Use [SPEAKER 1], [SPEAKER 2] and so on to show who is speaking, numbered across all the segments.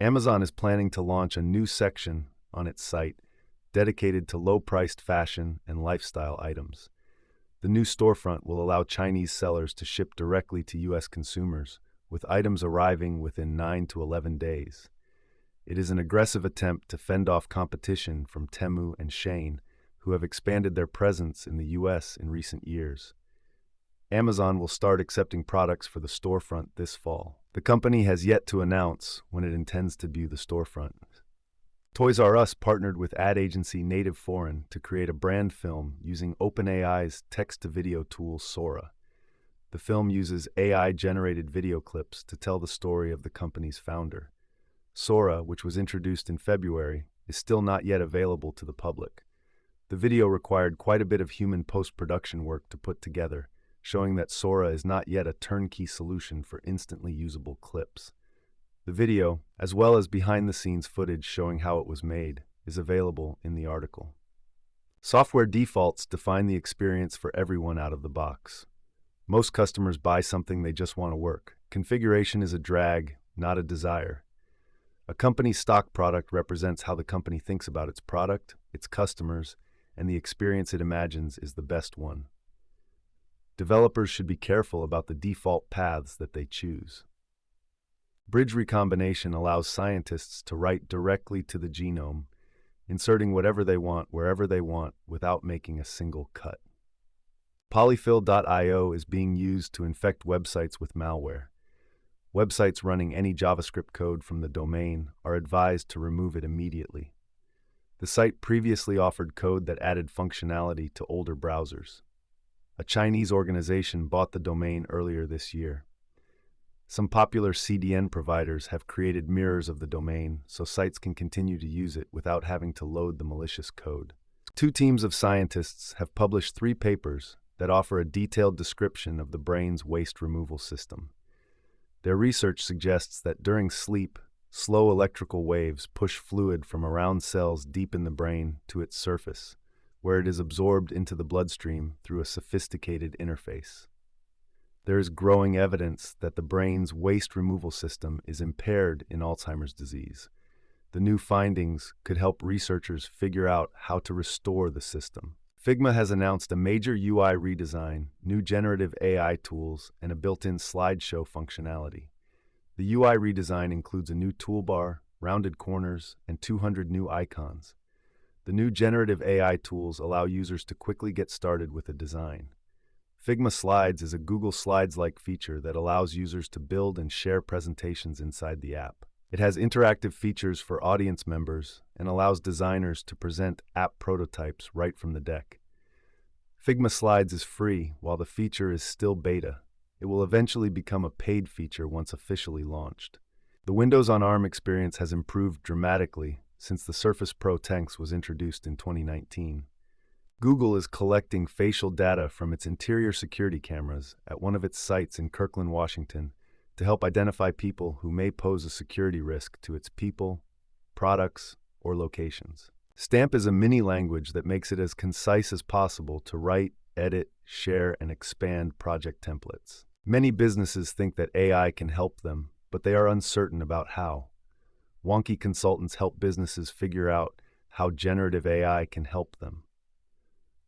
[SPEAKER 1] Amazon is planning to launch a new section on its site dedicated to low-priced fashion and lifestyle items. The new storefront will allow Chinese sellers to ship directly to U.S. consumers, with items arriving within 9 to 11 days. It is an aggressive attempt to fend off competition from Temu and Shein, who have expanded their presence in the U.S. in recent years. Amazon will start accepting products for the storefront this fall. The company has yet to announce when it intends to debut the storefront. Toys R Us partnered with ad agency Native Foreign to create a brand film using OpenAI's text-to-video tool Sora. The film uses AI-generated video clips to tell the story of the company's founder. Sora, which was introduced in February, is still not yet available to the public. The video required quite a bit of human post-production work to put together, showing that Sora is not yet a turnkey solution for instantly usable clips. The video, as well as behind-the-scenes footage showing how it was made, is available in the article. Software defaults define the experience for everyone out of the box. Most customers buy something they just want to work. Configuration is a drag, not a desire. A company's stock product represents how the company thinks about its product, its customers, and the experience it imagines is the best one. Developers should be careful about the default paths that they choose. Bridge recombination allows scientists to write directly to the genome, inserting whatever they want wherever they want without making a single cut. Polyfill.io is being used to infect websites with malware. Websites running any JavaScript code from the domain are advised to remove it immediately. The site previously offered code that added functionality to older browsers. A Chinese organization bought the domain earlier this year. Some popular CDN providers have created mirrors of the domain so sites can continue to use it without having to load the malicious code. 2 teams of scientists have published 3 papers that offer a detailed description of the brain's waste removal system. Their research suggests that during sleep, slow electrical waves push fluid from around cells deep in the brain to its surface, where it is absorbed into the bloodstream through a sophisticated interface. There is growing evidence that the brain's waste removal system is impaired in Alzheimer's disease. The new findings could help researchers figure out how to restore the system. Figma has announced a major UI redesign, new generative AI tools, and a built-in slideshow functionality. The UI redesign includes a new toolbar, rounded corners, and 200 new icons. The new generative AI tools allow users to quickly get started with a design. Figma Slides is a Google Slides-like feature that allows users to build and share presentations inside the app. It has interactive features for audience members and allows designers to present app prototypes right from the deck. Figma Slides is free while the feature is still beta. It will eventually become a paid feature once officially launched. The Windows on ARM experience has improved dramatically since the Surface Pro 10 was introduced in 2019. Google is collecting facial data from its interior security cameras at one of its sites in Kirkland, Washington, to help identify people who may pose a security risk to its people, products, or locations. Stamp is a mini language that makes it as concise as possible to write, edit, share, and expand project templates. Many businesses think that AI can help them, but they are uncertain about how. Wonky Consultants help businesses figure out how generative AI can help them.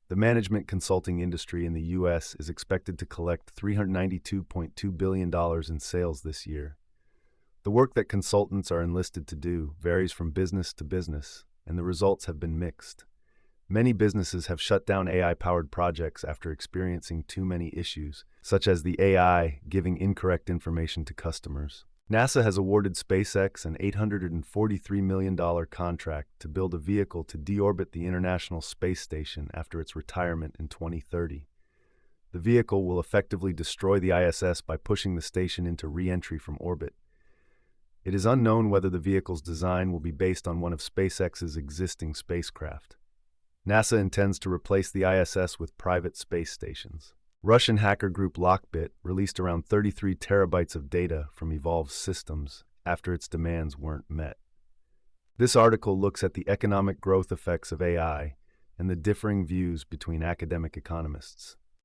[SPEAKER 1] The management consulting industry in the U.S. is expected to collect $392.2 billion in sales this year. The work that consultants are enlisted to do varies from business to business, and the results have been mixed. Many businesses have shut down AI-powered projects after experiencing too many issues, such as the AI giving incorrect information to customers. NASA has awarded SpaceX an $843 million contract to build a vehicle to deorbit the International Space Station after its retirement in 2030. The vehicle will effectively destroy the ISS by pushing the station into re-entry from orbit. It is unknown whether the vehicle's design will be based on one of SpaceX's existing spacecraft. NASA intends to replace the ISS with private space stations. Russian hacker group Lockbit released around 33 terabytes of data from Evolve's systems after its demands weren't met. This article looks at the economic growth effects of AI and the differing views between academic economists.